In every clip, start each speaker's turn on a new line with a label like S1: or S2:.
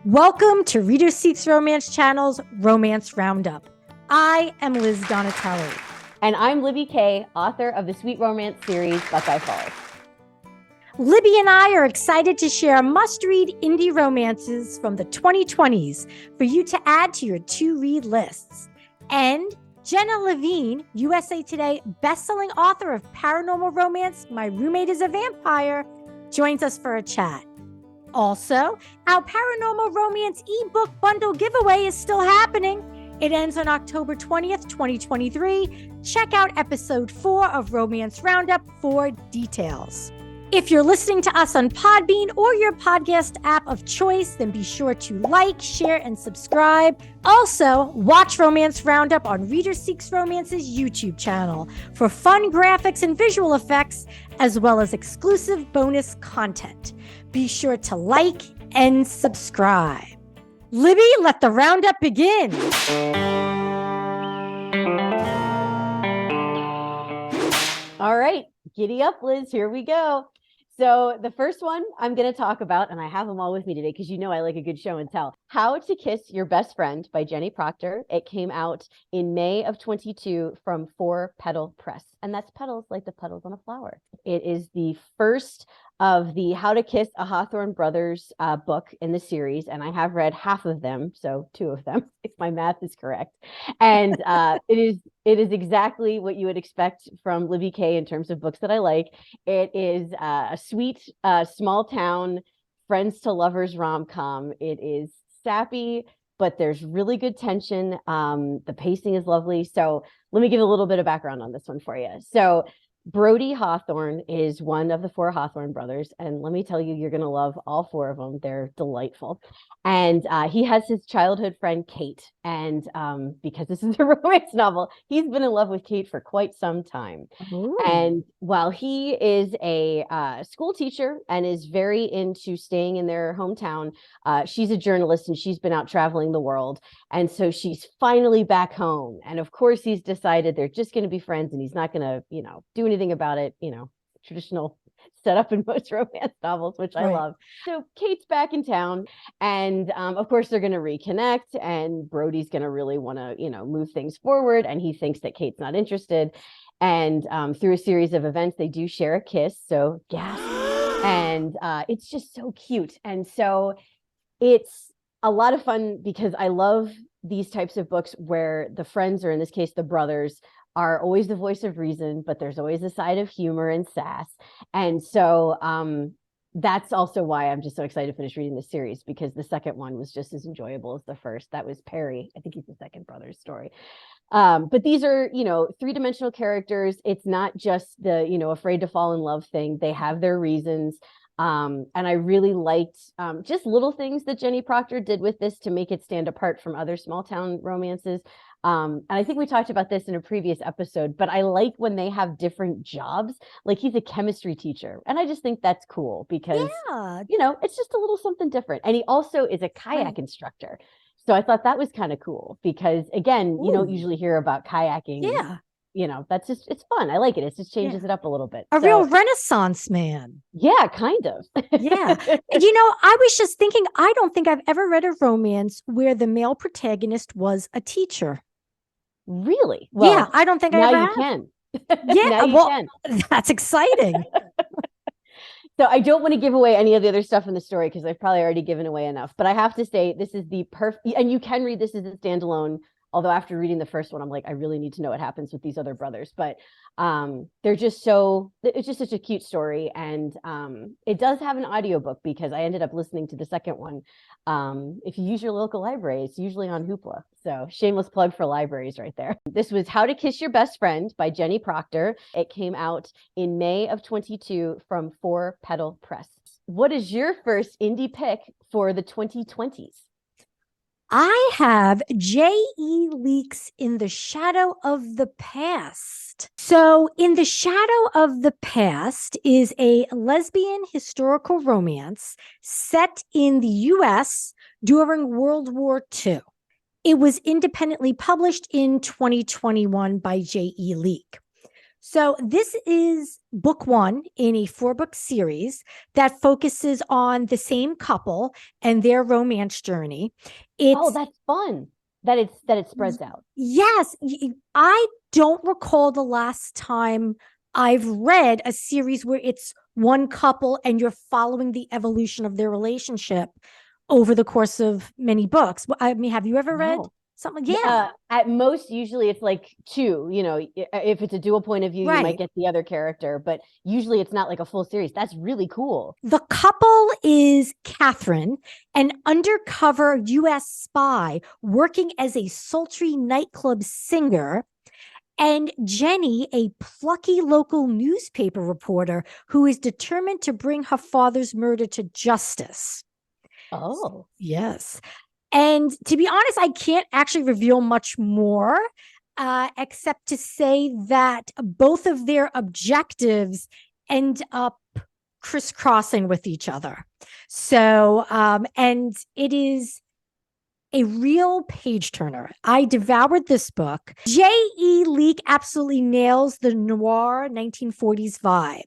S1: Welcome to Reader Seeks Romance Channel's Romance Roundup. I am Liz Donatelli.
S2: And I'm Libby Kay, author of the sweet romance series Buckeye Falls.
S1: Libby and I are excited to share must-read indie romances from the 2020s for you to add to your to-read lists. And Jenna Levine, USA Today bestselling author of paranormal romance My Roommate is a Vampire, joins us for a chat. Also, our paranormal romance ebook bundle giveaway is still happening. It ends on October 20th, 2023. Check out episode 4 of Romance Roundup for details. If you're listening to us on Podbean or your podcast app of choice, then be sure to like, share, and subscribe. Also, watch Romance Roundup on Reader Seeks Romance's YouTube channel for fun graphics and visual effects, as well as exclusive bonus content. Be sure to like and subscribe. Libby, let the roundup begin.
S2: All right, giddy up, Liz. Here we go. So the first one I'm going to talk about, and I have them all with me today because you know I like a good show and tell. How to Kiss Your Best Friend by Jenny Proctor. It came out in May of 22 from 4 Petal Press. And that's petals like the petals on a flower. It is the first of the How to Kiss a Hawthorne Brothers book in the series. And I have read half of them, so 2 of them, if my math is correct. And it is exactly what you would expect from Libby Kay in terms of books that I like. It is a sweet, small town, friends to lovers rom-com. It is sappy, but there's really good tension. The pacing is lovely. So let me give a little bit of background on this one for you. So Brody Hawthorne is one of the 4 Hawthorne brothers. And let me tell you, you're going to love all 4 of them. They're delightful. And he has his childhood friend, Kate. And because this is a romance novel, he's been in love with Kate for quite some time.
S1: Ooh.
S2: And while he is a school teacher and is very into staying in their hometown, she's a journalist and she's been out traveling the world. And so she's finally back home. And of course, he's decided they're just going to be friends and he's not going to, do anything about it, traditional setup in most romance novels, which I love. So Kate's back in town and of course they're going to reconnect and Brody's going to really want to, move things forward. And he thinks that Kate's not interested. And through a series of events, they do share a kiss. So gasp. And it's just so cute. And so it's a lot of fun because I love these types of books where the friends, or in this case, the brothers, are always the voice of reason, but there's always a side of humor and sass. And so that's also why I'm just so excited to finish reading this series, because the second one was just as enjoyable as the first. That was Perry. I think he's the second brother's story. But these are, 3-dimensional characters. It's not just the, afraid to fall in love thing. They have their reasons. And I really liked just little things that Jenny Proctor did with this to make it stand apart from other small town romances. And I think we talked about this in a previous episode, but I like when they have different jobs. Like he's a chemistry teacher. And I just think that's cool because, it's just a little something different. And he also is a kayak instructor. So I thought that was kind of cool because, again, you don't usually hear about kayaking.
S1: Yeah.
S2: That's just, it's fun. I like it. It just changes it up a little bit.
S1: A real Renaissance man.
S2: Yeah, kind of.
S1: Yeah. I was just thinking, I don't think I've ever read a romance where the male protagonist was a teacher.
S2: Really? Well,
S1: yeah, I don't think I ever
S2: can.
S1: Yeah,
S2: can.
S1: That's exciting.
S2: So I don't want to give away any of the other stuff in the story because I've probably already given away enough. But I have to say, this is the perfect, and you can read this as a standalone. Although after reading the first one, I'm like, I really need to know what happens with these other brothers. But they're just it's just such a cute story. And it does have an audiobook because I ended up listening to the second one. If you use your local library, it's usually on Hoopla. So shameless plug for libraries right there. This was How to Kiss Your Best Friend by Jenny Proctor. It came out in May of 22 from 4 Petal Press. What is your first indie pick for the 2020s?
S1: I have J.E. Leake's In the Shadow of the Past. So In the Shadow of the Past is a lesbian historical romance set in the U.S. during World War II. It was independently published in 2021 by J.E. Leake. So this is book one in a 4-book series that focuses on the same couple and their romance journey.
S2: Oh,
S1: It's
S2: that's fun that it spreads out.
S1: Yes, I don't recall the last time I've read a series where it's one couple and you're following the evolution of their relationship over the course of many books. I mean, have you ever read
S2: No.
S1: something? Yeah,
S2: At most, usually it's like two, if it's a dual point of view, you might
S1: right.
S2: get the other character, but usually it's not like a full series. That's really cool.
S1: The couple is Catherine, an undercover US spy working as a sultry nightclub singer, and Jenny, a plucky local newspaper reporter who is determined to bring her father's murder to justice.
S2: Oh,
S1: Yes. And to be honest, I can't actually reveal much more, except to say that both of their objectives end up crisscrossing with each other. So, and it is a real page turner. I devoured this book. J.E. Leake absolutely nails the noir 1940s vibe.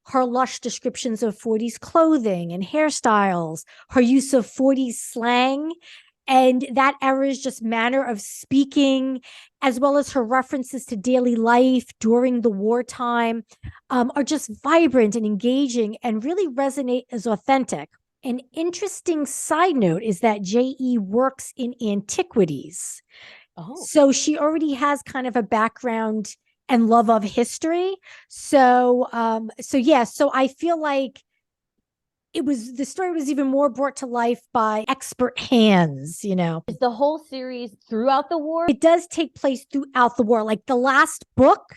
S1: Her lush descriptions of 40s clothing and hairstyles, her use of 40s slang, and that era's just manner of speaking, as well as her references to daily life during the wartime, are just vibrant and engaging and really resonate as authentic. An interesting side note is that JE works in antiquities.
S2: oh,
S1: So she already has kind of a background and love of history. So I feel like the story was even more brought to life by expert hands.
S2: is the whole series throughout the war?
S1: It does take place throughout the war. Like the last book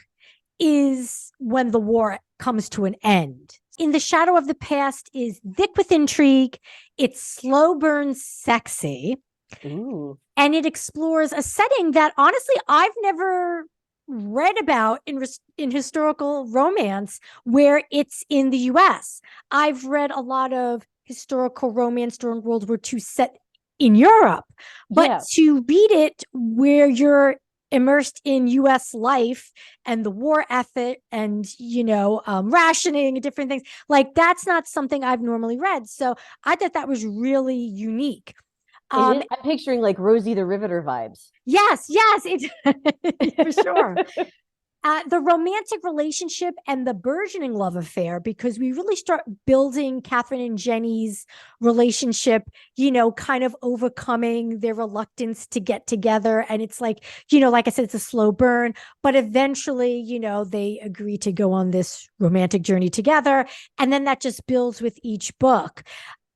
S1: is when the war comes to an end. In the Shadow of the Past is thick with intrigue. It's slow burn sexy.
S2: Ooh.
S1: And it explores a setting that honestly I've never read about in historical romance where it's in the US. I've read a lot of historical romance during World War II set in Europe, but
S2: Yeah.
S1: to read it where you're immersed in US life and the war effort and rationing and different things, like that's not something I've normally read. So I thought that was really unique.
S2: It
S1: um
S2: is. I'm picturing like Rosie the Riveter vibes.
S1: yes, it for sure. The romantic relationship and the burgeoning love affair, because we really start building Catherine and Jenny's relationship, kind of overcoming their reluctance to get together. And it's like, like I said, it's a slow burn, but eventually, they agree to go on this romantic journey together. And then that just builds with each book.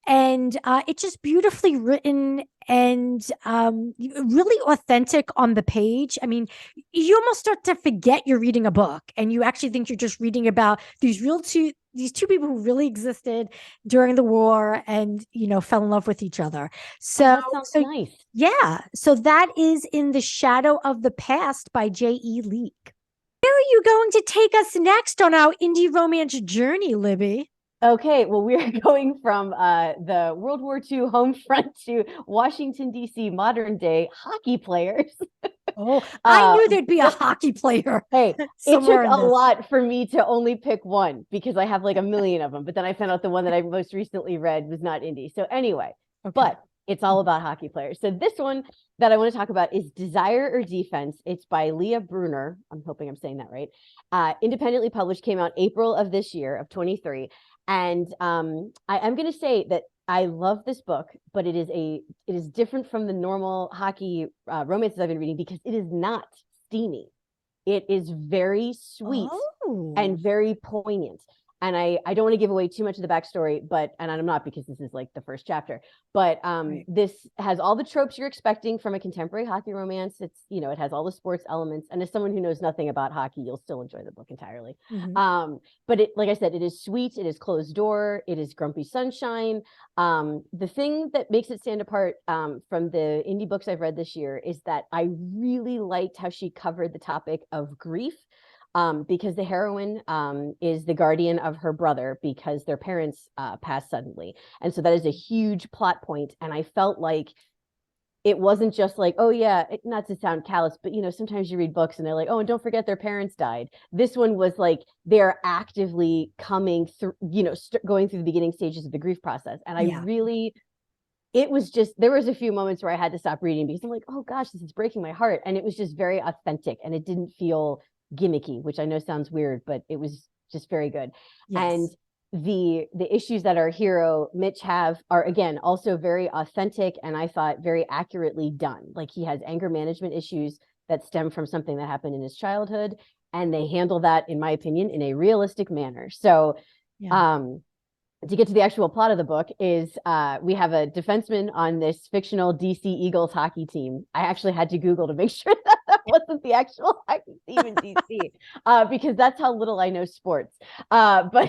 S1: And it's just beautifully written and really authentic on the page. I mean, you almost start to forget you're reading a book, and you actually think you're just reading about these two people who really existed during the war and fell in love with each other.
S2: Oh,
S1: So
S2: that sounds
S1: so
S2: nice.
S1: yeah, so that is In the Shadow of the Past by J.E. Leake. Where are you going to take us next on our indie romance journey, Libby?
S2: Okay, well, we're going from the World War II home front to Washington, D.C., modern day hockey players.
S1: Oh, I
S2: uh,
S1: knew there'd be a
S2: but
S1: hockey player
S2: hey, it took
S1: somewhere in
S2: a
S1: this.
S2: lot for me to only pick one because I have like a million of them. But then I found out the one that I most recently read was not indie. So anyway,
S1: Okay.
S2: but it's all about hockey players. So this one that I want to talk about is Desire or Defense. It's by Leah Brunner. I'm hoping I'm saying that right. Independently published, came out April of this year of 23. And I'm going to say that I love this book, but it is different from the normal hockey romances I've been reading because it is not steamy. It is very sweet and
S1: Oh,
S2: very poignant. And I don't want to give away too much of the backstory, and I'm not because this is like the first chapter, but
S1: right.
S2: this has all the tropes you're expecting from a contemporary hockey romance. It has all the sports elements. And as someone who knows nothing about hockey, you'll still enjoy the book entirely.
S1: Mhm.
S2: But like I said, it is sweet, it is closed door, it is grumpy sunshine. The thing that makes it stand apart from the indie books I've read this year is that I really liked how she covered the topic of grief, because the heroine is the guardian of her brother because their parents passed suddenly. And so that is a huge plot point. And I felt like it wasn't just like, oh yeah, not to sound callous, but sometimes you read books and they're like, oh, and don't forget their parents died. This one was like they're actively coming through, going through the beginning stages of the grief process. And I really, it was just, there was a few moments where I had to stop reading because I'm like, oh gosh, this is breaking my heart. And it was just very authentic and it didn't feel gimmicky, which I know sounds weird, but it was just very good.
S1: Yes.
S2: And the issues that our hero Mitch have are, again, also very authentic and I thought very accurately done. Like, he has anger management issues that stem from something that happened in his childhood, and they handle that, in my opinion, in a realistic manner. So to get to the actual plot of the book is we have a defenseman on this fictional DC Eagles hockey team. I actually had to Google to make sure that wasn't the actual hockey team in DC because that's how little I know sports. But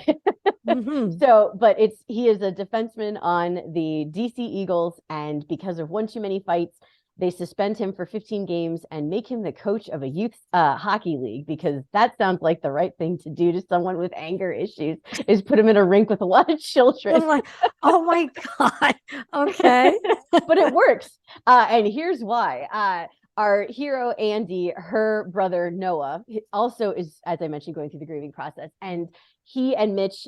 S2: he is a defenseman on the DC Eagles, and because of one too many fights, they suspend him for 15 games and make him the coach of a youth hockey league, because that sounds like the right thing to do to someone with anger issues, is put him in a rink with a lot of children.
S1: I'm like, oh my God. Okay.
S2: But it works. And here's why. Our hero, Andy, her brother, Noah, also is, as I mentioned, going through the grieving process. And he and Mitch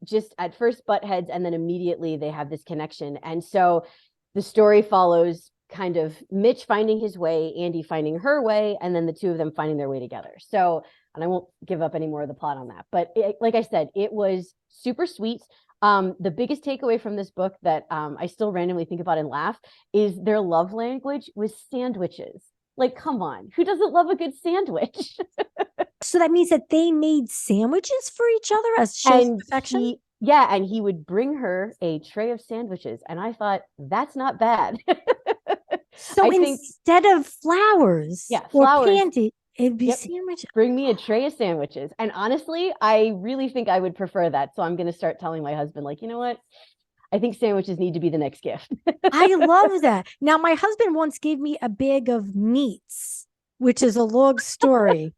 S2: just at first butt heads, and then immediately they have this connection. And so the story follows kind of Mitch finding his way, Andy finding her way, and then the two of them finding their way together. So, and I won't give up any more of the plot on that, but like I said, it was super sweet. The biggest takeaway from this book that I still randomly think about and laugh is their love language was sandwiches. Like, come on, who doesn't love a good sandwich?
S1: So that means that they made sandwiches for each other as shows of affection?
S2: And he would bring her a tray of sandwiches. And I thought, that's not bad.
S1: So instead of flowers or candy, it'd be sandwiches.
S2: Bring me a tray of sandwiches. And honestly, I really think I would prefer that. So I'm going to start telling my husband, like, you know what? I think sandwiches need to be the next gift.
S1: I love that. Now, my husband once gave me a bag of meats, which is a long story,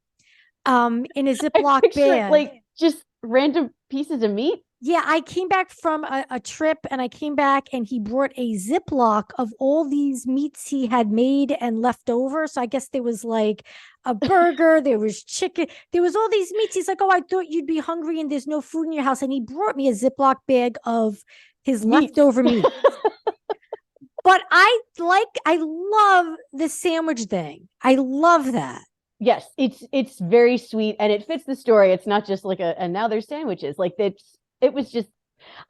S1: in a Ziploc bag.
S2: Like just random pieces of meat.
S1: Yeah, I came back from a trip, and I came back and he brought a Ziploc of all these meats he had made and left over. So I guess there was like a burger, there was chicken, there was all these meats. He's like, oh, I thought you'd be hungry and there's no food in your house. And he brought me a Ziploc bag of his leftover meat. But I love the sandwich thing. I love that.
S2: Yes, it's very sweet and it fits the story. It's not just like and now there's sandwiches. Like it was just,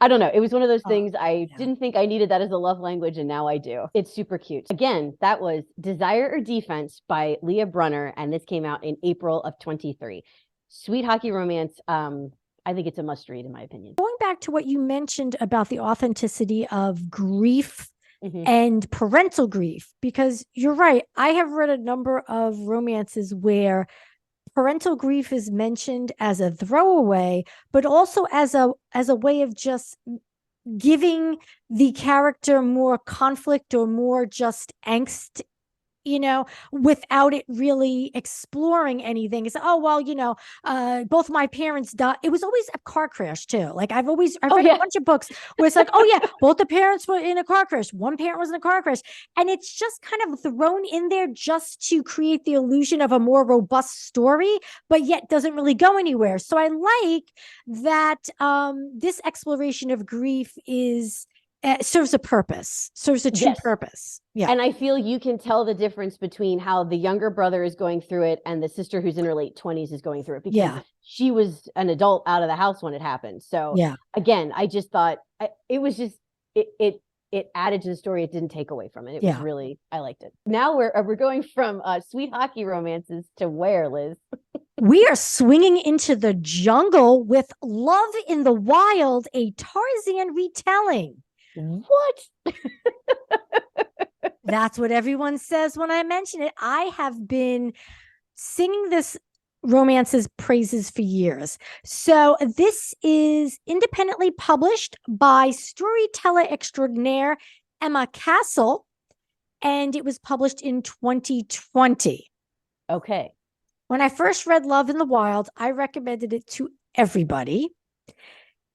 S2: I don't know. It was one of those things I didn't think I needed that as a love language, and now I do. It's super cute. Again, that was Desire or Defense by Leah Brunner, and this came out in April of 23. Sweet hockey romance. I think it's a must read in my opinion.
S1: Going back to what you mentioned about the authenticity of grief and parental grief, because you're right. I have read a number of romances where parental grief is mentioned as a throwaway, but also as a way of just giving the character more conflict or more just angst, without it really exploring anything. It's, oh, well, both my parents died. It was always a car crash too. Like I've read a bunch of books where it's like, oh yeah, both the parents were in a car crash. One parent was in a car crash. And it's just kind of thrown in there just to create the illusion of a more robust story, but yet doesn't really go anywhere. So I like that this exploration of grief serves a purpose, serves a true purpose. Yeah.
S2: And I feel you can tell the difference between how the younger brother is going through it and the sister who's in her late 20s is going through it, because she was an adult out of the house when it happened. So again, I just thought it was just, it added to the story. It didn't take away from it. It was really, I liked it. Now we're going from sweet hockey romances to where, Liz?
S1: We are swinging into the jungle with Love in the Wild, a Tarzan retelling.
S2: What?
S1: That's what everyone says when I mention it. I have been singing this romance's praises for years. So this is independently published by storyteller extraordinaire Emma Castle, and it was published in 2020.
S2: Okay.
S1: When I first read Love in the Wild, I recommended it to everybody.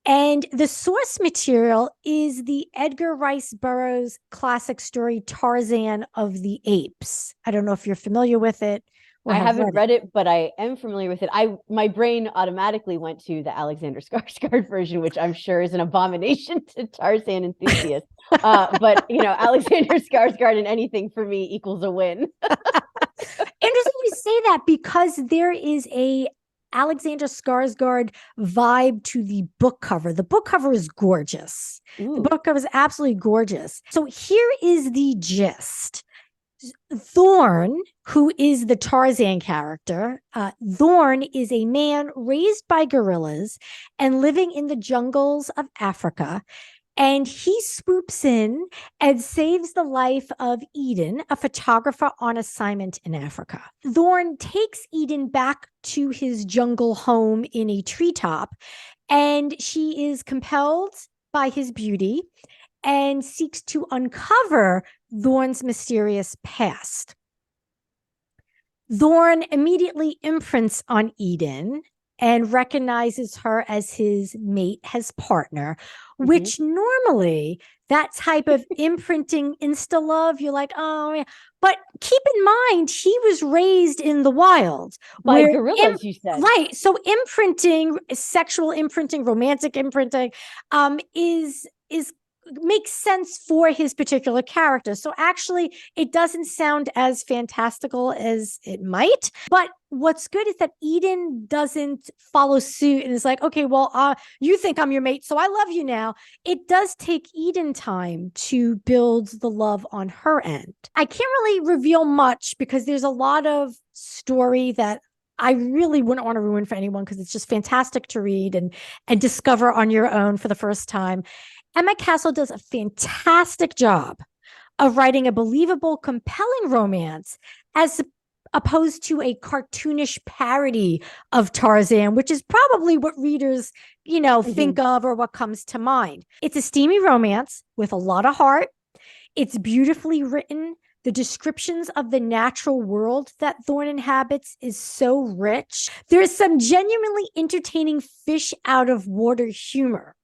S1: And the source material is the Edgar Rice Burroughs classic story Tarzan of the Apes. I don't know if you're familiar with it or
S2: I
S1: have
S2: haven't
S1: read it.
S2: read it, but I am familiar with it. My brain automatically went to the Alexander Skarsgård version, which I'm sure is an abomination to Tarzan enthusiasts. But Alexander Skarsgård in anything for me equals a win.
S1: Interesting you say that because there is a Alexander Skarsgård vibe to the book cover. The book cover is gorgeous. The
S2: Ooh.
S1: book cover is absolutely gorgeous. So here is the gist. Thorn, who is the Tarzan character, Thorn is a man raised by gorillas and living in the jungles of Africa. And he swoops in and saves the life of Eden, a photographer on assignment in Africa. Thorn takes Eden back to his jungle home in a treetop, and she is compelled by his beauty and seeks to uncover Thorn's mysterious past. Thorn immediately imprints on Eden and recognizes her as his mate, his partner, which normally that type of imprinting insta love, you're like, oh, yeah. But keep in mind, he was raised in the wild
S2: By gorillas, you said.
S1: Right. So imprinting, sexual imprinting, romantic imprinting, is makes sense for his particular character. So actually, it doesn't sound as fantastical as it might. But what's good is that Eden doesn't follow suit and is like, okay, well, you think I'm your mate, so I love you now. It does take Eden time to build the love on her end. I can't really reveal much because there's a lot of story that I really wouldn't want to ruin for anyone because it's just fantastic to read and discover on your own for the first time. Emma Castle does a fantastic job of writing a believable, compelling romance as opposed to a cartoonish parody of Tarzan, which is probably what readers, think of or what comes to mind. It's a steamy romance with a lot of heart. It's beautifully written. The descriptions of the natural world that Thorn inhabits is so rich. There's some genuinely entertaining fish out of water humor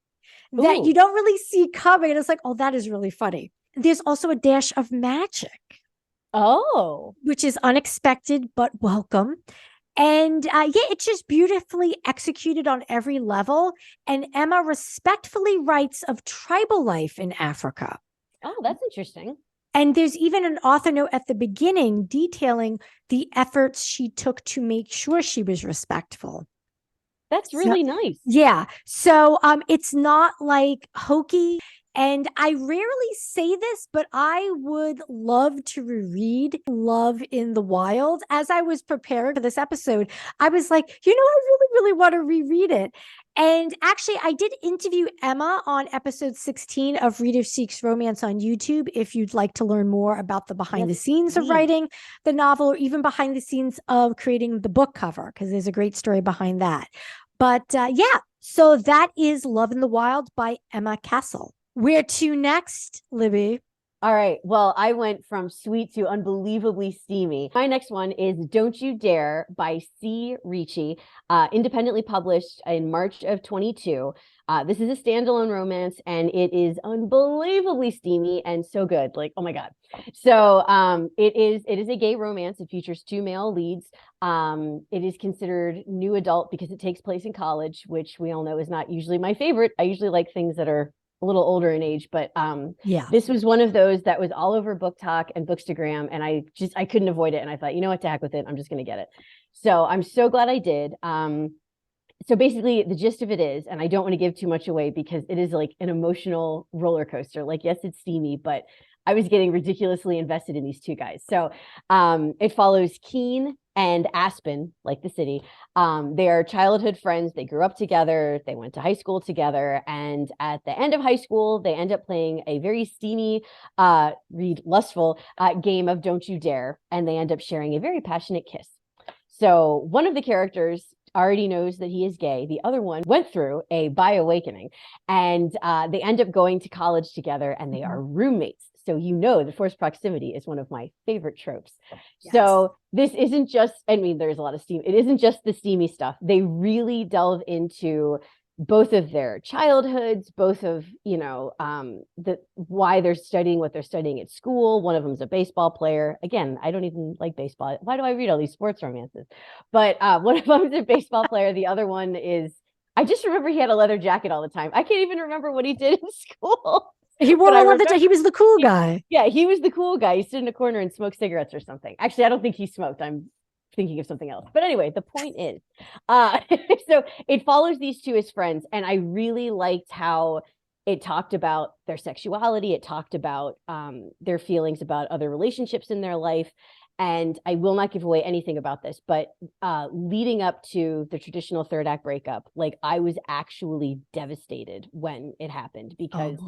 S1: that you don't really see coming. And it's like, oh, that is really funny. There's also a dash of magic.
S2: Oh.
S1: Which is unexpected, but welcome. And it's just beautifully executed on every level. And Emma respectfully writes of tribal life in Africa.
S2: Oh, that's interesting.
S1: And there's even an author note at the beginning detailing the efforts she took to make sure she was respectful.
S2: That's really nice.
S1: Yeah. So it's not like hokey. And I rarely say this, but I would love to reread Love in the Wild. As I was preparing for this episode, I was like, I really, really want to reread it. And actually, I did interview Emma on episode 16 of Reader Seeks Romance on YouTube. If you'd like to learn more about the behind the scenes of writing the novel, or even behind the scenes of creating the book cover, because there's a great story behind that. But so that is Love in the Wild by Emma Castle. Where to next, Libby?
S2: All right. Well, I went from sweet to unbelievably steamy. My next one is Don't You Dare by C. Ricci, independently published in March of 22. This is a standalone romance, and it is unbelievably steamy and so good. Like, oh my God. So it is a gay romance. It features two male leads. It is considered new adult because it takes place in college, which we all know is not usually my favorite. I usually like things that are a little older in age, but this was one of those that was all over Book Talk and Bookstagram, and I couldn't avoid it. And I thought, you know what, to heck with it, I'm just going to get it. So I'm so glad I did. So basically the gist of it is, and I don't want to give too much away because it is like an emotional roller coaster. Like, yes, it's steamy, but I was getting ridiculously invested in these two guys. So it follows Keen and Aspen, like the city. They are childhood friends. They grew up together. They went to high school together. And at the end of high school, they end up playing a very steamy, lustful game of Don't You Dare. And they end up sharing a very passionate kiss. So one of the characters already knows that he is gay. The other one went through a bi awakening, and they end up going to college together, and they are roommates. So the forced proximity is one of my favorite tropes. Yes. So this isn't just, there's a lot of steam. It isn't just the steamy stuff. They really delve into both of their childhoods, both of, the why they're studying what they're studying at school. One of them's a baseball player. Again, I don't even like baseball. Why do I read all these sports romances? But one of them's a baseball player. The other one is, I just remember he had a leather jacket all the time. I can't even remember what he did in school.
S1: He wore a leather jacket. He was the cool guy.
S2: Yeah, he was the cool guy. He stood in a corner and smoked cigarettes or something. Actually, I don't think he smoked. I'm thinking of something else. But anyway, the point is, so it follows these two as friends. And I really liked how it talked about their sexuality. It talked about their feelings about other relationships in their life. And I will not give away anything about this, but leading up to the traditional third act breakup, like I was actually devastated when it happened because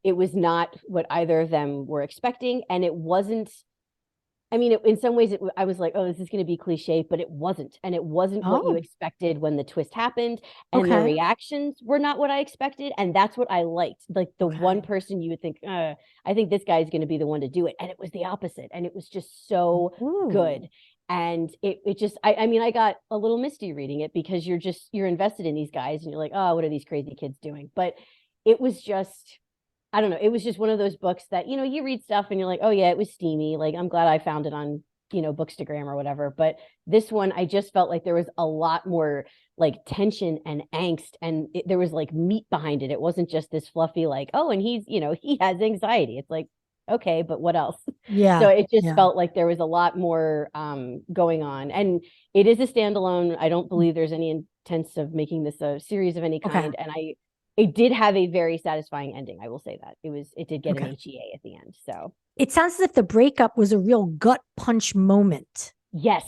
S2: it was not what either of them were expecting. And it wasn't, I mean, in some ways, I was like, oh, this is going to be cliche, but it wasn't. And it wasn't what you expected when the twist happened. And their reactions were not what I expected. And that's what I liked. Like the one person you would think, I think this guy is going to be the one to do it. And it was the opposite. And it was just so good. And it just, I mean, I got a little misty reading it because you're invested in these guys and you're like, oh, what are these crazy kids doing? But it was just, I don't know. It was just one of those books that, you read stuff and you're like, oh yeah, it was steamy. Like, I'm glad I found it on, Bookstagram or whatever. But this one, I just felt like there was a lot more like tension and angst and there was like meat behind it. It wasn't just this fluffy, like, oh, and he's, he has anxiety. It's like, okay, but what else?
S1: Yeah.
S2: So it just felt like there was a lot more going on. And it is a standalone. I don't believe there's any intent of making this a series of any kind. And it did have a very satisfying ending. I will say that it did get an HEA at the end. So
S1: it sounds as if the breakup was a real gut punch moment.
S2: Yes,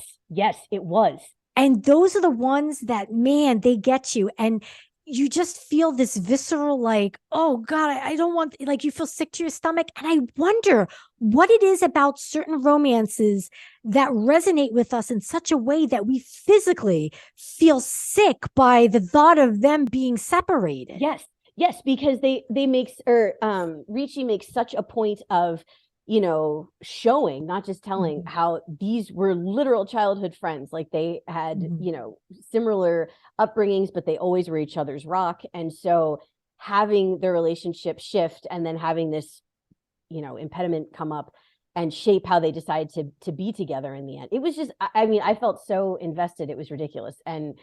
S2: it was.
S1: And those are the ones that, man, they get you. And you just feel this visceral, like, oh God, I don't want, like, you feel sick to your stomach. And I wonder what it is about certain romances that resonate with us in such a way that we physically feel sick by the thought of them being separated.
S2: Yes, because they Ricci makes such a point of, showing, not just telling how these were literal childhood friends. Like they had, similar upbringings, but they always were each other's rock. And so having their relationship shift and then having this, impediment come up and shape how they decide to be together in the end. It was just, I mean, I felt so invested. It was ridiculous. And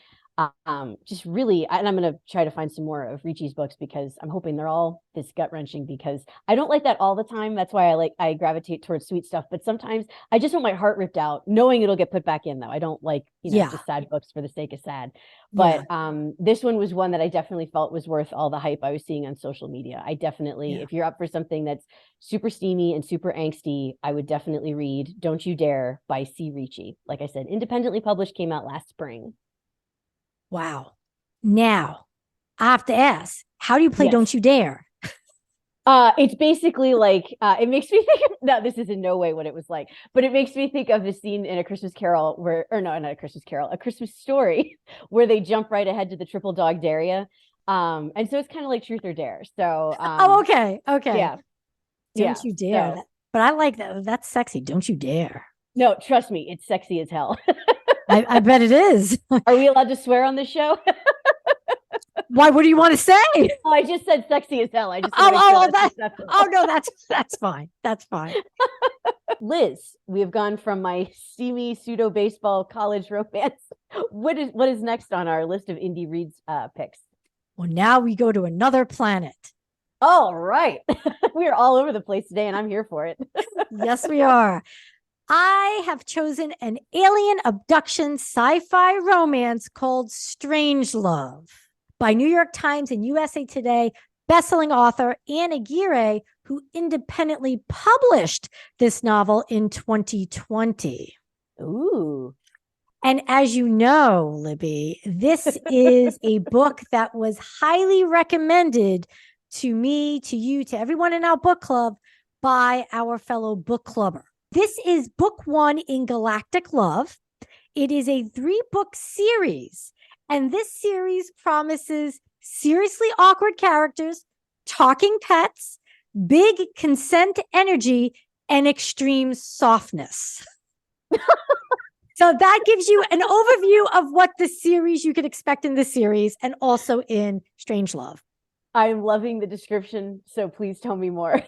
S2: just really, and I'm going to try to find some more of Ricci's books because I'm hoping they're all this gut wrenching because I don't like that all the time. That's why I gravitate towards sweet stuff. But sometimes I just want my heart ripped out knowing it'll get put back in though. I don't like, just sad books for the sake of sad. But this one was one that I definitely felt was worth all the hype I was seeing on social media. I definitely, if you're up for something that's super steamy and super angsty, I would definitely read Don't You Dare by C. Ricci. Like I said, independently published, came out last spring.
S1: Wow. Now, I have to ask, how do you play Don't You Dare?
S2: It's basically like, it makes me think of, no, this is in no way what it was like, but it makes me think of the scene in A Christmas Carol where, or no, not A Christmas Carol, A Christmas Story, where they jump right ahead to the triple dog dare-ya. And so it's kind of like Truth or Dare. So,
S1: okay.
S2: Yeah.
S1: Don't you dare.
S2: So,
S1: but I like that. That's sexy. Don't you dare.
S2: No, trust me, it's sexy as hell.
S1: I bet it is.
S2: Are we allowed to swear on this show?
S1: Why? What do you want to say?
S2: Oh, I just said sexy as hell. I just
S1: no, that's fine. That's fine.
S2: Liz, we have gone from my steamy pseudo baseball college romance. What is next on our list of indie reads picks?
S1: Well, now we go to another planet.
S2: All right. We're all over the place today, and I'm here for it.
S1: Yes, we are. I have chosen an alien abduction sci-fi romance called Strangelove by New York Times and USA Today bestselling author Anne Aguirre, who independently published this novel in 2020.
S2: Ooh.
S1: And as you know, Libby, this is a book that was highly recommended to me, to you, to everyone in our book club by our fellow book clubber. This is book 1 in Galactic Love. It is a 3-book series, and this series promises seriously awkward characters, talking pets, big consent energy, and extreme softness. So that gives you an overview of what the series you could expect in the series and also in Strangelove.
S2: I'm loving the description, so please tell me more.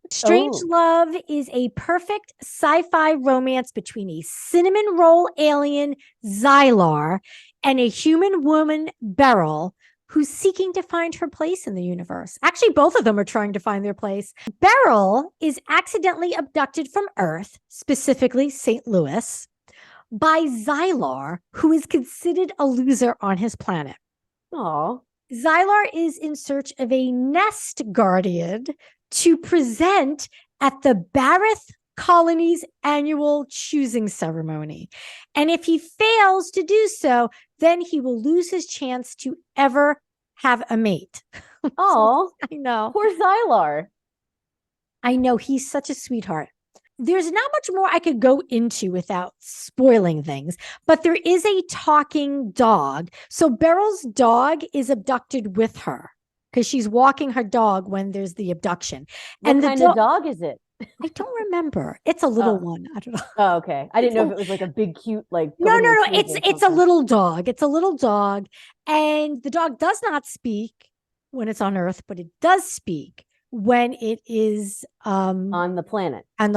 S1: Strangelove is a perfect sci-fi romance between a cinnamon roll alien, Xylar, and a human woman, Beryl, who's seeking to find her place in the universe. Actually, both of them are trying to find their place. Beryl is accidentally abducted from Earth, specifically St. Louis, by Xylar, who is considered a loser on his planet.
S2: Oh.
S1: Xylar is in search of a nest guardian to present at the Barith colony's annual choosing ceremony. And if he fails to do so, then he will lose his chance to ever have a mate.
S2: Oh,
S1: I know.
S2: Poor Xylar.
S1: I know, he's such a sweetheart. There's not much more I could go into without spoiling things, but there is a talking dog. So Beryl's dog is abducted with her because she's walking her dog when there's the abduction.
S2: What kind of dog is it?
S1: I don't remember. It's a little one. I don't know.
S2: Oh, okay. I didn't know if it was like a big, cute, like.
S1: No. It's a little dog. It's a little dog, and the dog does not speak when it's on Earth, but it does speak when it is
S2: on the planet.
S1: On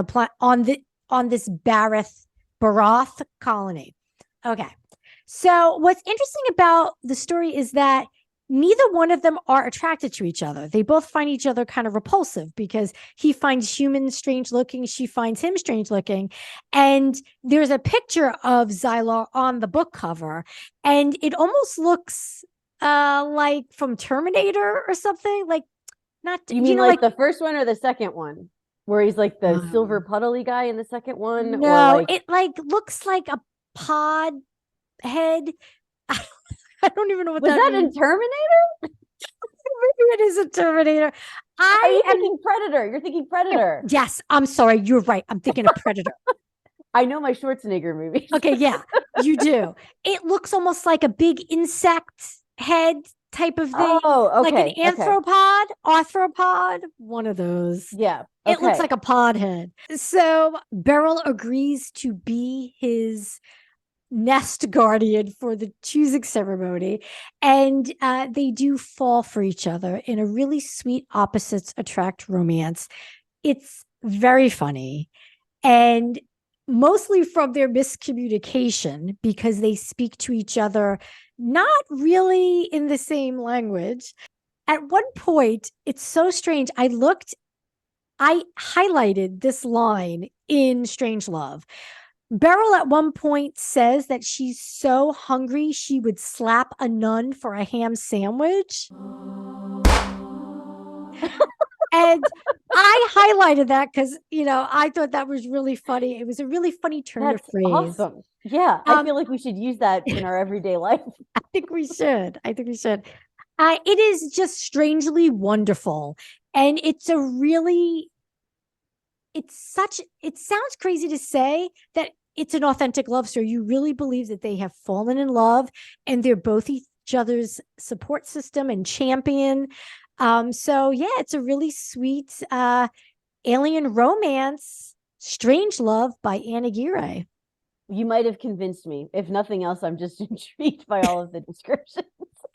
S1: this Barath colony. Okay. So what's interesting about the story is that neither one of them are attracted to each other. They both find each other kind of repulsive because he finds humans strange looking. She finds him strange looking. And there's a picture of Xylar on the book cover. And it almost looks like from Terminator or something. Like, not.
S2: You mean like the first one or the second one? Where he's like the silver puddly guy in the second one?
S1: No, it looks like a pod head. I don't even know what that
S2: means. In Terminator?
S1: Maybe it is a Terminator.
S2: Are you thinking Predator? You're thinking Predator.
S1: Yes, I'm sorry. You're right. I'm thinking of Predator.
S2: I know my Schwarzenegger movies.
S1: Okay, yeah, you do. It looks almost like a big insect head type of thing.
S2: Oh, okay.
S1: Like an arthropod, arthropod, one of those.
S2: Yeah.
S1: Okay. It looks like a pod head. So Beryl agrees to be his nest guardian for the choosing ceremony, and they do fall for each other in a really sweet opposites attract romance. It's very funny, and mostly from their miscommunication because they speak to each other not really in the same language. At one point, it's so strange. I highlighted this line in Strangelove. Beryl at one point says that she's so hungry she would slap a nun for a ham sandwich. And I highlighted that because, I thought that was really funny. It was a really funny turn of phrase.
S2: Awesome. Yeah, I feel like we should use that in our everyday life.
S1: I think we should. It is just strangely wonderful. And it sounds crazy to say that it's an authentic love story. You really believe that they have fallen in love and they're both each other's support system and champion. So yeah, it's a really sweet alien romance, Strangelove by Anna Aguirre.
S2: You might have convinced me. If nothing else, I'm just intrigued by all of the descriptions.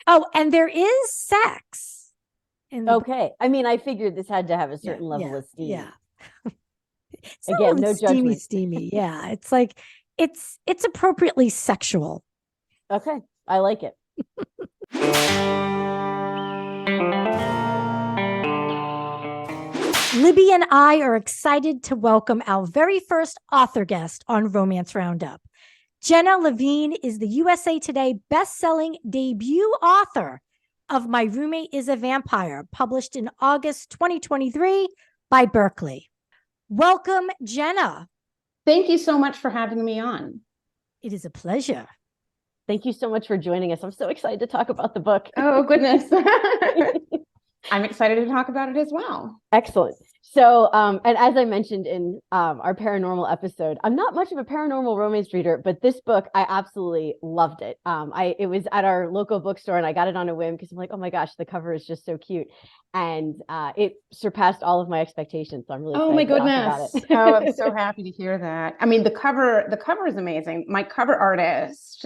S1: Oh, and there is sex.
S2: Okay. I mean, I figured this had to have a certain level of steam.
S1: Yeah.
S2: Again, no judgment.
S1: Steamy. Yeah. It's like, it's appropriately sexual.
S2: Okay. I like it.
S1: Libby and I are excited to welcome our very first author guest on Romance Roundup. Jenna Levine is the USA Today best-selling debut author of My Roommate is a Vampire, published in August 2023 by Berkeley. Welcome, Jenna.
S3: Thank you so much for having me on.
S1: It is a pleasure.
S2: Thank you so much for joining us. I'm so excited to talk about the book.
S3: Oh, goodness. I'm excited to talk about it as well.
S2: Excellent. So, and as I mentioned in our paranormal episode, I'm not much of a paranormal romance reader, but this book, I absolutely loved it. It was at our local bookstore and I got it on a whim because I'm like, oh my gosh, the cover is just so cute. And it surpassed all of my expectations. So I'm really
S3: Oh my
S2: excited to talk about
S3: goodness.
S2: it.
S3: Oh, I'm so happy to hear that. I mean, the cover is amazing. My cover artist,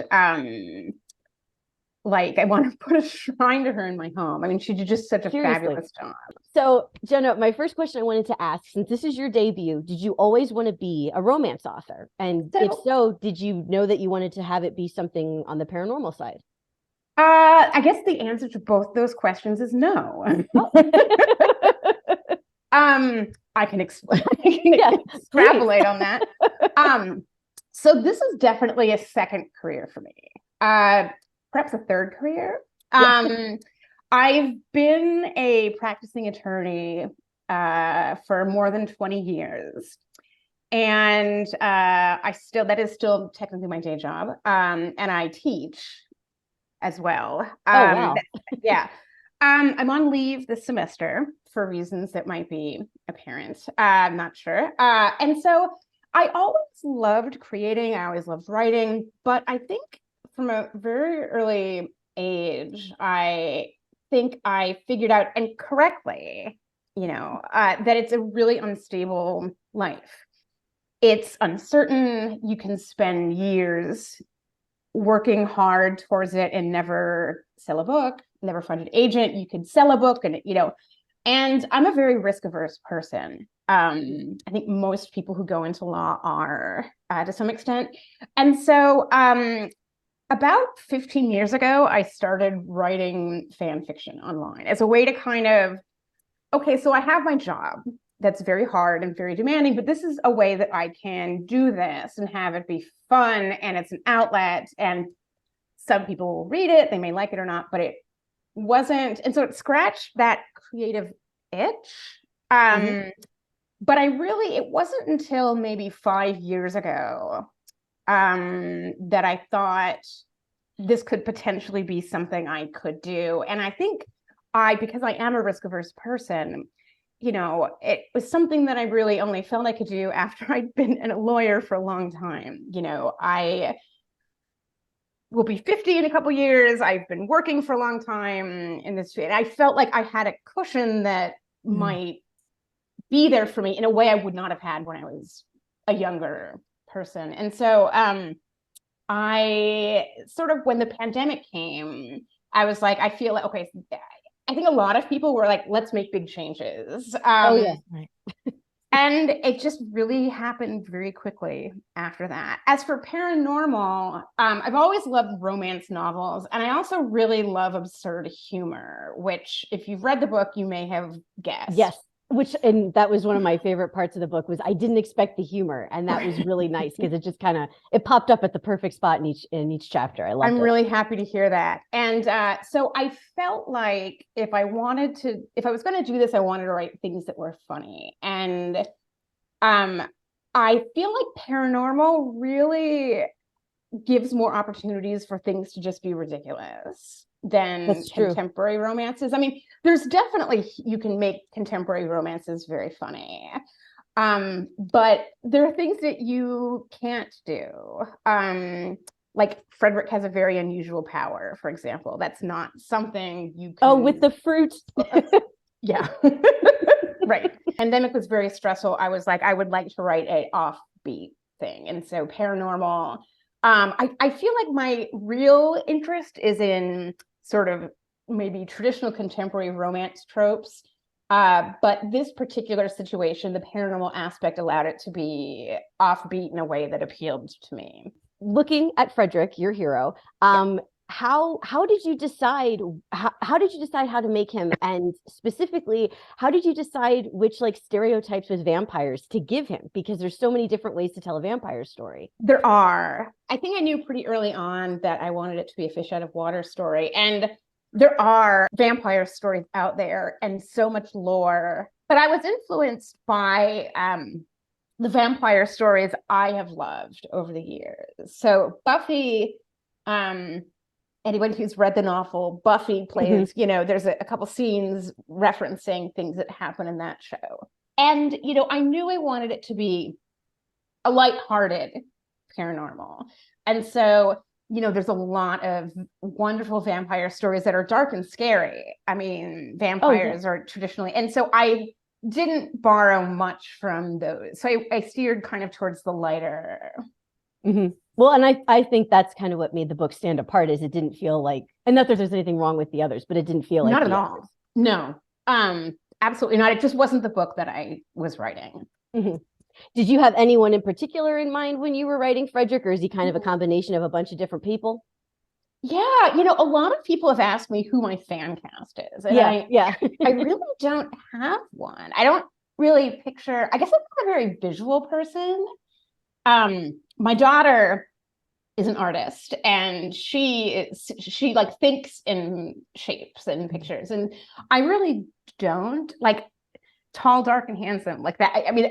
S3: like I want to put a shrine to her in my home. I mean, she did just such a
S2: Seriously.
S3: fabulous job.
S2: So, Jenna, my first question I wanted to ask, since this is your debut, did you always want to be a romance author? And if so, did you know that you wanted to have it be something on the paranormal side?
S3: I guess the answer to both those questions is no. I can explain. Extrapolate on that. So this is definitely a second career for me. Perhaps a third career. I've been a practicing attorney for more than 20 years. And that is still technically my day job. And I teach as well.
S2: Wow.
S3: Yeah. I'm on leave this semester for reasons that might be apparent. I'm not sure. And so I always loved creating. I always loved writing. But I think from a very early age, I think I figured out, and correctly, that it's a really unstable life. It's uncertain. You can spend years working hard towards it and never sell a book, never find an agent. You could sell a book and I'm a very risk averse person. I think most people who go into law are to some extent. And so about 15 years ago, I started writing fan fiction online as a way to kind of, okay, so I have my job that's very hard and very demanding, but this is a way that I can do this and have it be fun, and it's an outlet, and some people will read it, they may like it or not, but it wasn't, and so it scratched that creative itch. But it wasn't until maybe 5 years ago that I thought this could potentially be something I could do. And I think because I am a risk averse person, it was something that I really only felt I could do after I'd been a lawyer for a long time. I will be 50 in a couple years. I've been working for a long time in this field. I felt like I had a cushion that might be there for me in a way I would not have had when I was a younger person. And so I sort of, when the pandemic came, I was like, I feel like, okay, I think a lot of people were like, let's make big changes.
S2: Right.
S3: And it just really happened very quickly after that. As for paranormal, I've always loved romance novels, and I also really love absurd humor, which if you've read the book, you may have guessed.
S2: Yes. And that was one of my favorite parts of the book was I didn't expect the humor, and that was really nice because it just it popped up at the perfect spot in each chapter. I loved it.
S3: I'm really happy to hear that. And so I felt like if I was going to do this, I wanted to write things that were funny. And I feel like paranormal really gives more opportunities for things to just be ridiculous than contemporary romances. I mean, there's definitely, you can make contemporary romances very funny. But there are things that you can't do. Like Frederick has a very unusual power, for example. That's not something you can...
S2: Oh, with the fruit.
S3: Yeah. Right. Pandemic was very stressful. I was like, I would like to write a offbeat thing. And so paranormal, I feel like my real interest is in sort of maybe traditional contemporary romance tropes. But this particular situation, the paranormal aspect allowed it to be offbeat in a way that appealed to me.
S2: Looking at Frederick, your hero, how did you decide how to make him, and specifically how did you decide which stereotypes with vampires to give him, because there's so many different ways to tell a vampire story?
S3: There are. I think I knew pretty early on that I wanted it to be a fish out of water story, and there are vampire stories out there and so much lore, but I was influenced by the vampire stories I have loved over the years. So Buffy anybody who's read the novel, Buffy plays, you know, there's a couple scenes referencing things that happen in that show. And, you know, I knew I wanted it to be a lighthearted paranormal. And so, you know, there's a lot of wonderful vampire stories that are dark and scary. I mean, vampires are traditionally, and so I didn't borrow much from those. So I steered kind of towards the lighter.
S2: Well, and I think that's kind of what made the book stand apart, is it didn't feel like, and not that there's anything wrong with the others, but it didn't feel like
S3: not at all. No, absolutely not. It just wasn't the book that I was writing.
S2: Did you have anyone in particular in mind when you were writing Frederick, or is he kind of a combination of a bunch of different people?
S3: Yeah, you know, a lot of people have asked me who my fan cast is. And I really don't have one. I don't really picture, I guess I'm not a very visual person. My daughter is an artist, and she like thinks in shapes and pictures, and I really don't. Like, tall, dark, and handsome, like that. I mean,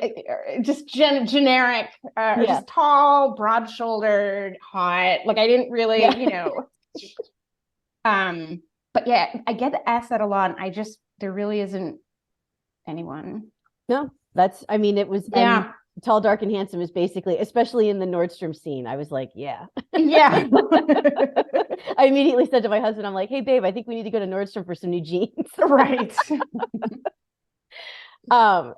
S3: just generic, just tall, broad-shouldered, hot. Like, I didn't really, you know. But yeah, I get asked that a lot, and there really isn't anyone.
S2: No, I mean, it was, tall, dark, and handsome is basically, especially in the Nordstrom scene, I was like, yeah. I immediately said to my husband, I'm like, hey babe, I think we need to go to Nordstrom for some new jeans.
S3: Right.
S2: And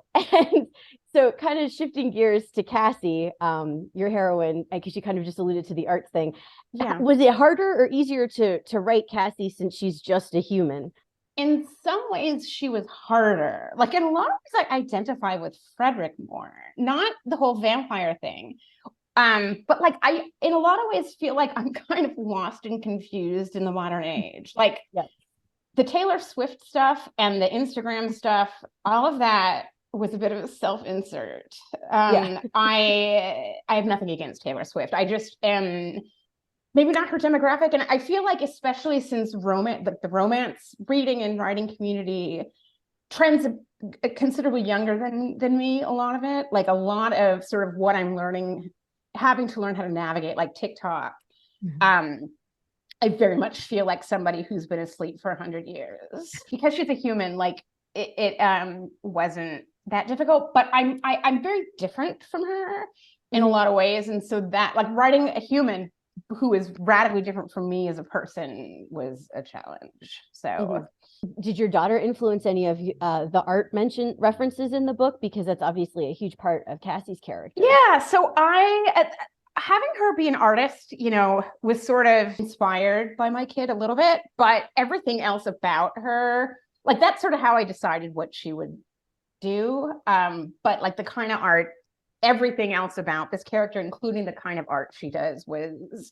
S2: so kind of shifting gears to Cassie, your heroine, because you kind of just alluded to the art thing. Was it harder or easier to write Cassie since she's just a human?
S3: In some ways, she was harder. Like, in a lot of ways, I identify with Frederick more, not the whole vampire thing. But like, I, in a lot of ways, feel like I'm kind of lost and confused in the modern age. Like, the Taylor Swift stuff and the Instagram stuff, all of that was a bit of a self-insert. I have nothing against Taylor Swift. I just am maybe not her demographic. And I feel like, especially since the romance reading and writing community trends considerably younger than me, a lot of it, like a lot of sort of what I'm learning, having to learn how to navigate, like TikTok. I very much feel like somebody who's been asleep for 100 years. Because she's a human, like it wasn't that difficult, but I'm very different from her in a lot of ways. And so that, like, writing a human who is radically different from me as a person was a challenge. So
S2: did your daughter influence any of the art references in the book? Because that's obviously a huge part of Cassie's character.
S3: Yeah, so having her be an artist, you know, was sort of inspired by my kid a little bit, but everything else about her, like, that's sort of how I decided what she would do. But like the kind of art, everything else about this character, including the kind of art she does, was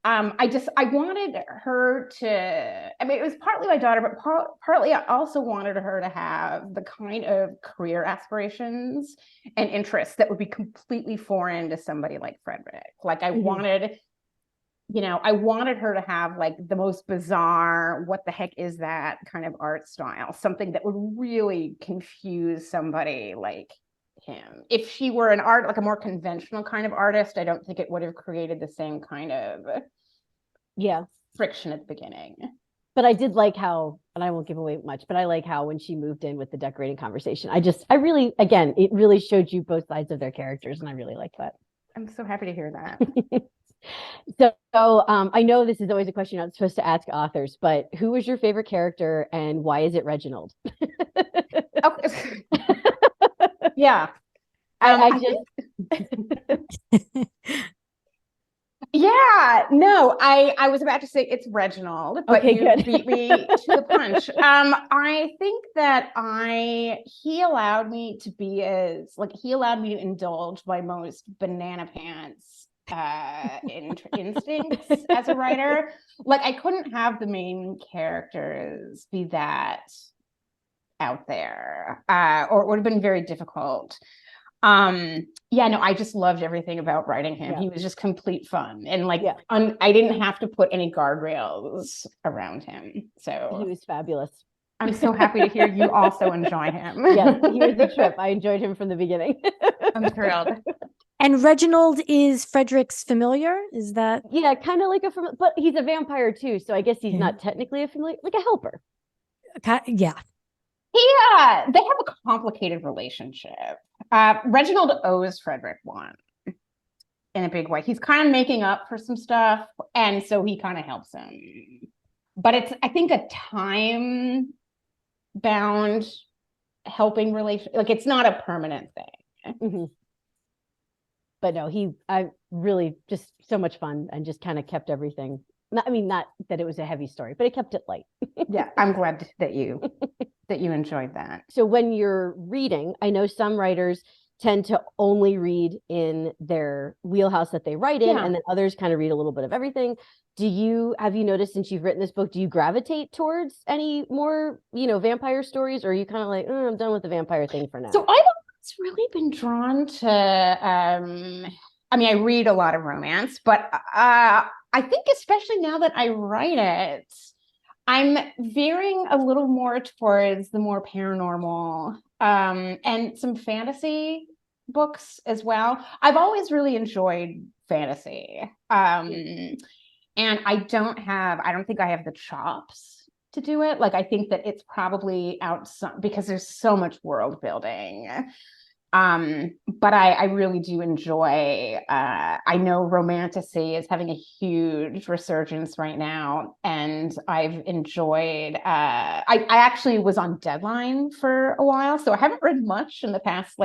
S3: I wanted her to, I mean, it was partly my daughter, but partly I also wanted her to have the kind of career aspirations and interests that would be completely foreign to somebody like Frederick. Like, I wanted, you know, I wanted her to have like the most bizarre, what the heck is that kind of art style, something that would really confuse somebody like him. If she were like a more conventional kind of artist, I don't think it would have created the same kind of friction at the beginning.
S2: But I did like how, and I won't give away much, but I like how when she moved in with the decorating conversation, I really, again, it really showed you both sides of their characters, and I really liked that.
S3: I'm so happy to hear that.
S2: So I know this is always a question I'm supposed to ask authors, but who was your favorite character and why is it Reginald?
S3: Yeah.
S2: I just
S3: Yeah, no, I was about to say it's Reginald, but
S2: okay,
S3: you
S2: good.
S3: beat me to the punch. I think that he allowed me to be he allowed me to indulge my most banana pants instincts as a writer. Like, I couldn't have the main characters be that out there, or it would have been very difficult. I just loved everything about writing him. He was just complete fun, and like I didn't have to put any guardrails around him, so
S2: he was fabulous.
S3: I'm so happy to hear you also enjoy him.
S2: Yes, he was a trip. I enjoyed him from the beginning.
S3: I'm thrilled.
S1: And Reginald is Frederick's familiar? Is that?
S2: Yeah, kind of like but he's a vampire too, so I guess he's
S1: Yeah.
S2: not technically a familiar, like a helper.
S1: Yeah.
S3: They have a complicated relationship. Reginald owes Frederick one in a big way. He's kind of making up for some stuff, and so he kind of helps him. But it's, I think, a time bound helping relation. Like, it's not a permanent thing.
S2: Mm-hmm. But no, I really just so much fun and just kind of kept everything. Not that it was a heavy story, but it kept it light.
S3: Yeah, I'm glad that you enjoyed that.
S2: So when you're reading, I know some writers tend to only read in their wheelhouse that they write in, and then others kind of read a little bit of everything. Have you noticed, since you've written this book, do you gravitate towards any more, vampire stories, or are you kind of like, I'm done with the vampire thing for now?
S3: So I've always really been drawn to, I read a lot of romance, but I think especially now that I write it, I'm veering a little more towards the more paranormal, and some fantasy books as well. I've always really enjoyed fantasy. And I don't think I have the chops to do it. Like, I think that it's probably because there's so much world building. But I really do enjoy, I know romantasy is having a huge resurgence right now, and I've enjoyed, I actually was on deadline for a while, so I haven't read much in the past,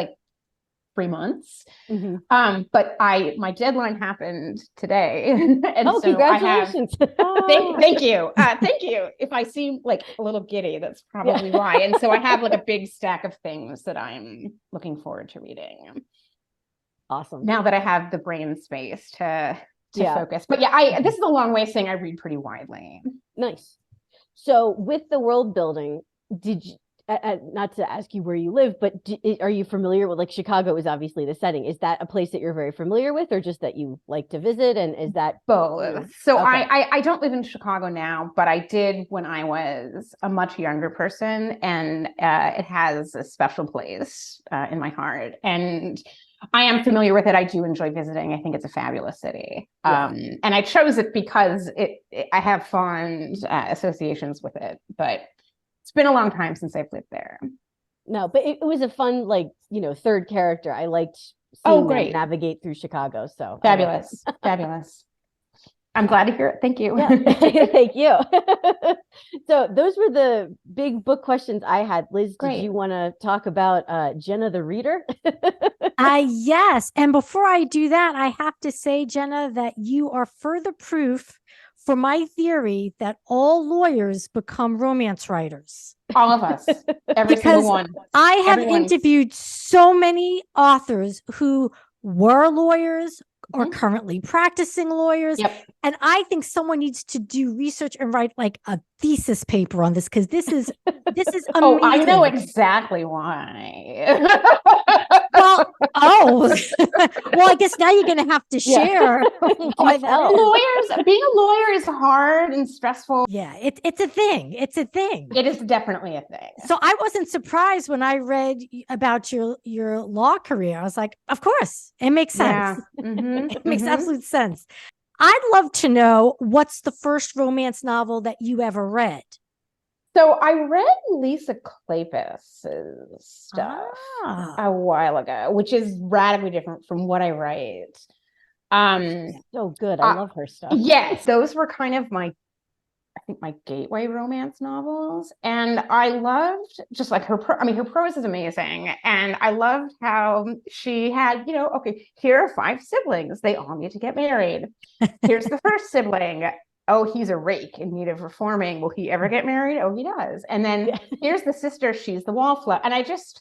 S3: 3 months.
S2: Mm-hmm.
S3: But my deadline happened today. And so
S2: congratulations.
S3: Thank you. Thank you. If I seem like a little giddy, that's probably why. And so I have a big stack of things that I'm looking forward to reading.
S2: Awesome.
S3: Now that I have the brain space to focus. But yeah, this is a long way of saying I read pretty widely.
S2: Nice. So with the world building, did you, not to ask you where you live, but are you familiar with, Chicago is obviously the setting. Is that a place that you're very familiar with, or just that you like to visit? And is that
S3: both? So
S2: okay.
S3: I don't live in Chicago now, but I did when I was a much younger person, and it has a special place in my heart. And I am familiar with it. I do enjoy visiting. I think it's a fabulous city. Yeah. And I chose it because I have fond associations with it, but it's been a long time since I've lived there.
S2: No, but it was a fun, third character. I liked seeing them navigate through Chicago. So
S3: fabulous. Fabulous. I'm glad to hear it. Thank you.
S2: Yeah. Thank you. So those were the big book questions I had. Liz, did you want to talk about Jenna the Reader?
S1: Yes. And before I do that, I have to say, Jenna, that you are further proof for my theory that all lawyers become romance writers.
S3: All of us. Every single one.
S1: I have interviewed so many authors who were lawyers or currently practicing lawyers.
S3: Yep.
S1: And I think someone needs to do research and write a thesis paper on this, because this is amazing.
S3: Oh, I know exactly why.
S1: Well, I guess now you're going to have to share why that
S3: being a lawyer is hard and stressful.
S1: Yeah, it's a thing. It's a thing.
S3: It is definitely a thing.
S1: So I wasn't surprised when I read about your law career. I was like, of course, it makes sense.
S3: Yeah. Mm-hmm.
S1: It makes absolute sense. I'd love to know, what's the first romance novel that you ever read?
S3: So I read Lisa Kleypas's stuff a while ago, which is radically different from what I write.
S2: So good. I love her stuff.
S3: Yes, those were kind of my gateway romance novels. And I loved just her prose is amazing. And I loved how she had, here are 5 siblings. They all need to get married. Here's the first sibling. Oh, he's a rake in need of reforming. Will he ever get married? Oh, he does. And then here's the sister. She's the wallflower. And I just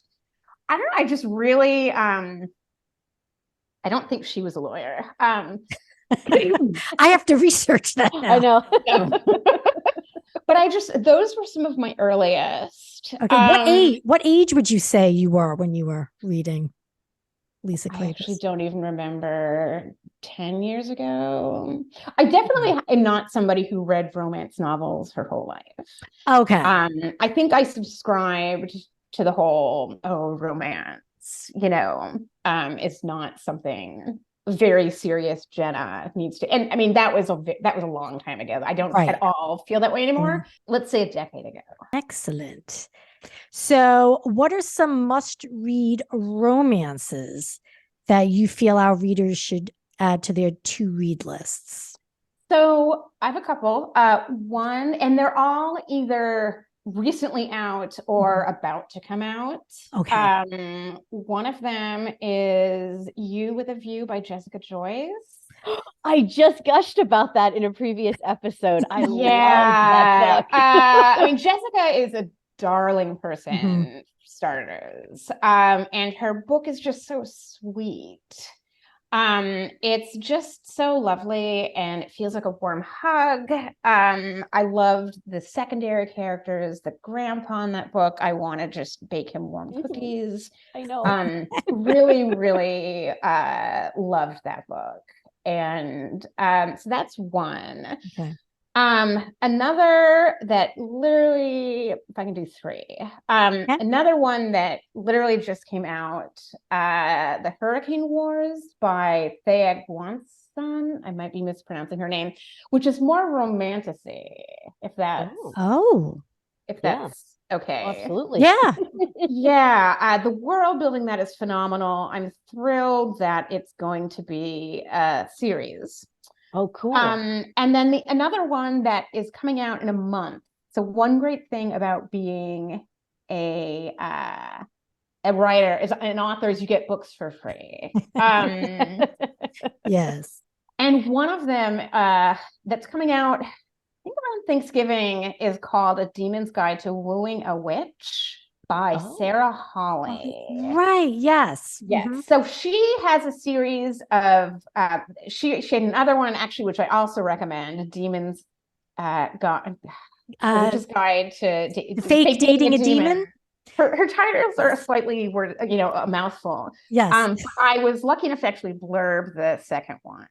S3: really, I don't think she was a lawyer.
S1: I have to research that now.
S2: I know.
S3: But those were some of my earliest.
S1: Okay. What age would you say you were when you were reading Lisa Kleypas?
S3: I actually don't even remember. 10 years ago. I definitely am not somebody who read romance novels her whole life.
S1: Okay.
S3: I think I subscribed to the whole romance is not something very serious Jenna needs to. And I mean, that was a long time ago. I don't at all feel that way anymore. Let's say a decade ago.
S1: Excellent. So, what are some must-read romances that you feel our readers should add to their to-read lists?
S3: So, I have a couple. One, and they're all either recently out or about to come out.
S1: Okay.
S3: One of them is You with a View by Jessica Joyce.
S2: I just gushed about that in a previous episode. I love that book.
S3: I mean, Jessica is a darling person, for starters. And her book is just so sweet. It's just so lovely and it feels like a warm hug. I loved the secondary characters, the grandpa in that book. I want to just bake him warm cookies.
S2: I know.
S3: Really, really loved that book. And so that's one.
S1: Okay.
S3: Another that literally, if I can do three, another one that literally just came out, The Hurricane Wars by Thea Guanson. I might be mispronouncing her name, which is more romantasy, if that's okay.
S2: Absolutely.
S1: Yeah.
S3: Yeah. The world building that is phenomenal. I'm thrilled that it's going to be a series.
S2: Oh, cool.
S3: And then another one that is coming out in a month. So one great thing about being a writer is an author is you get books for free.
S1: Yes.
S3: And one of them that's coming out, I think around Thanksgiving, is called A Demon's Guide to Wooing a Witch by Sarah Holly.
S1: Right. Yes.
S3: Yes. So she has a series of she had another one actually, which I also recommend, Demon's Guide to
S1: Fake Dating a Demon.
S3: Her titles are slightly a mouthful.
S1: Yes.
S3: I was lucky enough to actually blurb the second one.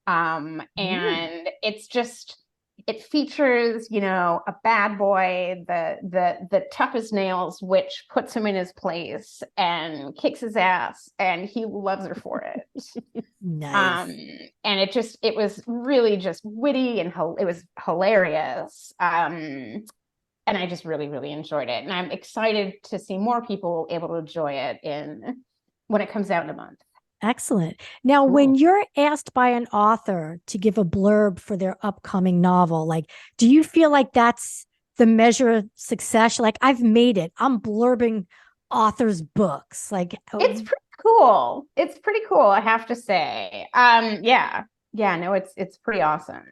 S3: And it's just, it features, a bad boy, the tough as nails, which puts him in his place and kicks his ass, and he loves her for it.
S1: Nice.
S3: And it was really just witty and it was hilarious. And I just really, really enjoyed it. And I'm excited to see more people able to enjoy it when it comes out in a month.
S1: Excellent. Now, when you're asked by an author to give a blurb for their upcoming novel, like, do you feel like that's the measure of success? Like, I've made it. I'm blurbing authors' books. Like,
S3: it's pretty cool. It's pretty cool, I have to say. Yeah, no, it's pretty awesome.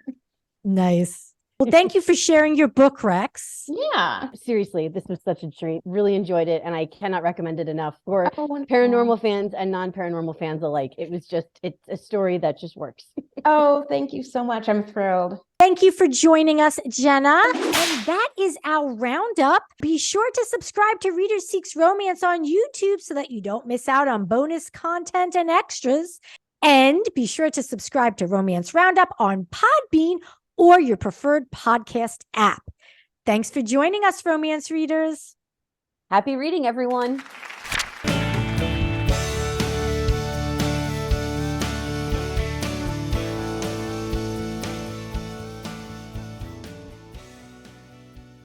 S1: Nice. Well, thank you for sharing your book, Rex.
S3: Yeah.
S2: Seriously, this was such a treat. Really enjoyed it. And I cannot recommend it enough for paranormal fans and non-paranormal fans alike. It's a story that just works.
S3: Oh, thank you so much. I'm thrilled.
S1: Thank you for joining us, Jenna. And that is our roundup. Be sure to subscribe to Reader Seeks Romance on YouTube so that you don't miss out on bonus content and extras. And be sure to subscribe to Romance Roundup on Podbean or your preferred podcast app. Thanks for joining us, romance readers.
S2: Happy reading, everyone.